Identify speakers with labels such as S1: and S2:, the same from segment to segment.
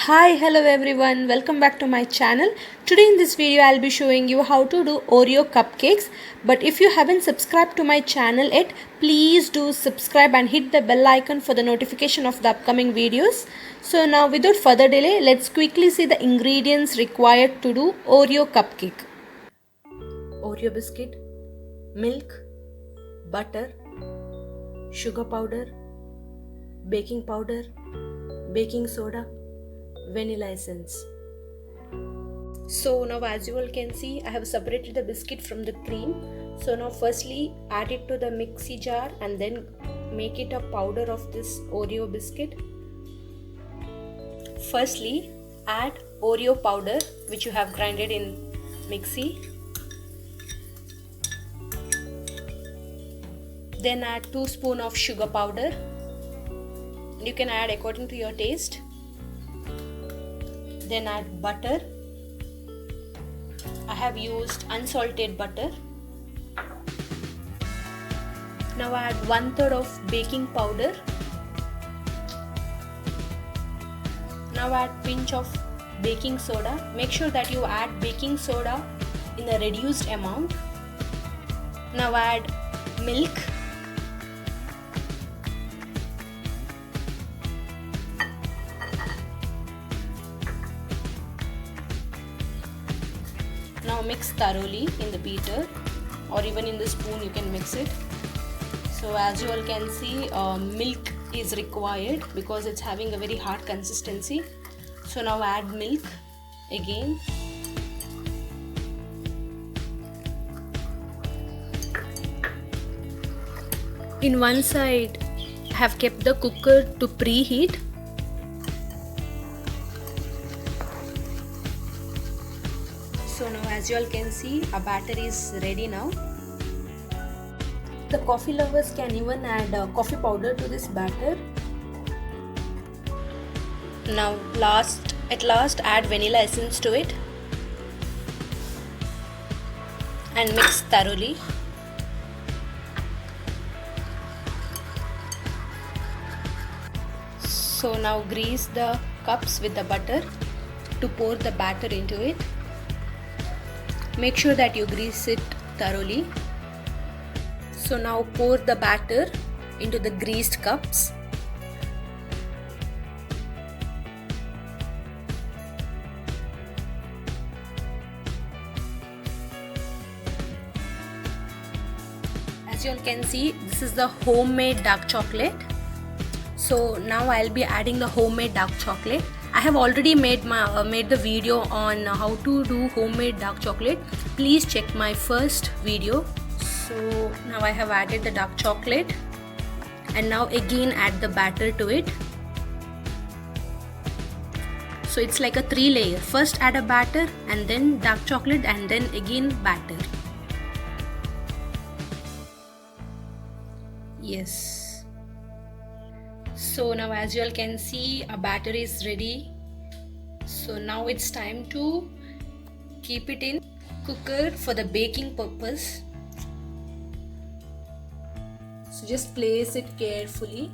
S1: Hi, hello everyone, welcome back to my channel. Today in this video I'll be showing you how to do Oreo cupcakes. But if you haven't subscribed to my channel yet, please do subscribe and hit the bell icon for the notification of the upcoming videos. So now without further delay, let's quickly see the ingredients required to do Oreo cupcake. Oreo biscuit, milk, butter, sugar powder, baking powder, baking soda, vanilla essence. So now as you all can see, I have separated the biscuit from the cream. So now firstly add it to the mixie jar and then make it a powder of this Oreo biscuit. Firstly add Oreo powder which you have grinded in mixie. Then add 2 spoons of sugar powder. You can add according to your taste. Then add butter. I have used unsalted butter. Now add 1/3 of baking powder. Now add pinch of baking soda. Make sure that you add baking soda in a reduced amount. Now add milk. Now mix thoroughly in the beater or even in the spoon you can mix it. So as you all can see, milk is required because it's having a very hard consistency. So now add milk again. In one side I have kept the cooker to preheat. So now as you all can see, our batter is ready now. The coffee lovers can even add coffee powder to this batter. Now at last add vanilla essence to it and mix thoroughly. So now grease the cups with the butter to pour the batter into it. Make sure that you grease it thoroughly. So now pour the batter into the greased cups. As you all can see, this is the homemade dark chocolate. So now I'll be adding the homemade dark chocolate. I have already made the video on how to do homemade dark chocolate. Please check my first video. So now I have added the dark chocolate and now again add the batter to it. So it's like a 3-layer. First add a batter and then dark chocolate and then again batter. Yes. So now as you all can see, our batter is ready. So now it's time to keep it in cooker for the baking purpose. So just place it carefully.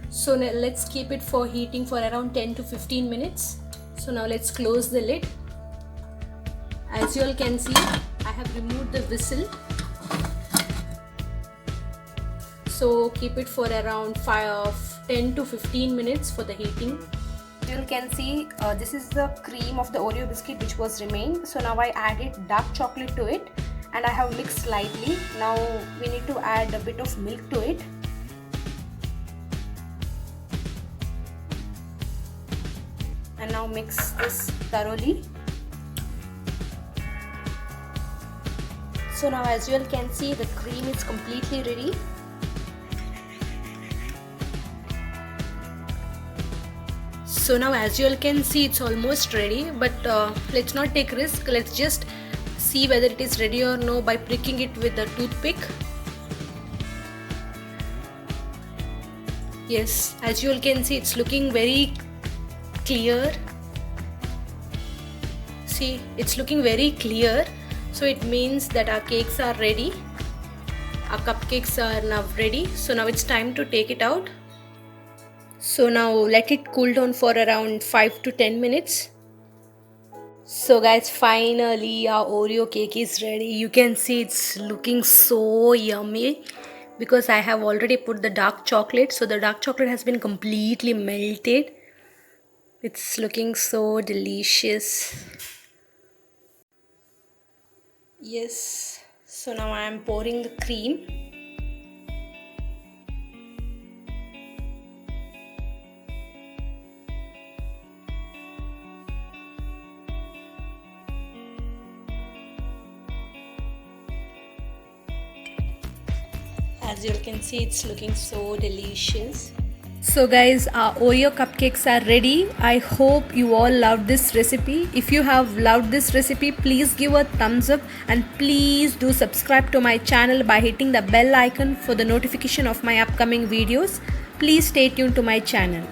S1: So now let's keep it for heating for around 10 to 15 minutes. So now let's close the lid. As you all can see, I have removed the whistle. So keep it for around 10 to 15 minutes for the heating. You all can see this is the cream of the Oreo biscuit which was remained. So now I added dark chocolate to it and I have mixed slightly. Now we need to add a bit of milk to it. And now mix this thoroughly. So now as you all can see, the cream is completely ready. So now as you all can see, it's almost ready, but let's not take risk. Let's just see whether it is ready or no by pricking it with a toothpick. Yes, as you all can see, it's looking very clear. See, it's looking very clear. So it means that our cakes are ready. Our cupcakes are now ready. So now it's time to take it out. So now let it cool down for around 5 to 10 minutes. So guys, finally our Oreo cake is ready. You can see it's looking so yummy because I have already put the dark chocolate. So the dark chocolate has been completely melted. It's looking so delicious. Yes. So now I am pouring the cream. As you can see, it's looking so delicious. So guys, our Oreo cupcakes are ready. I hope you all loved this recipe. If you have loved this recipe, please give a thumbs up and please do subscribe to my channel by hitting the bell icon for the notification of my upcoming videos. Please stay tuned to my channel.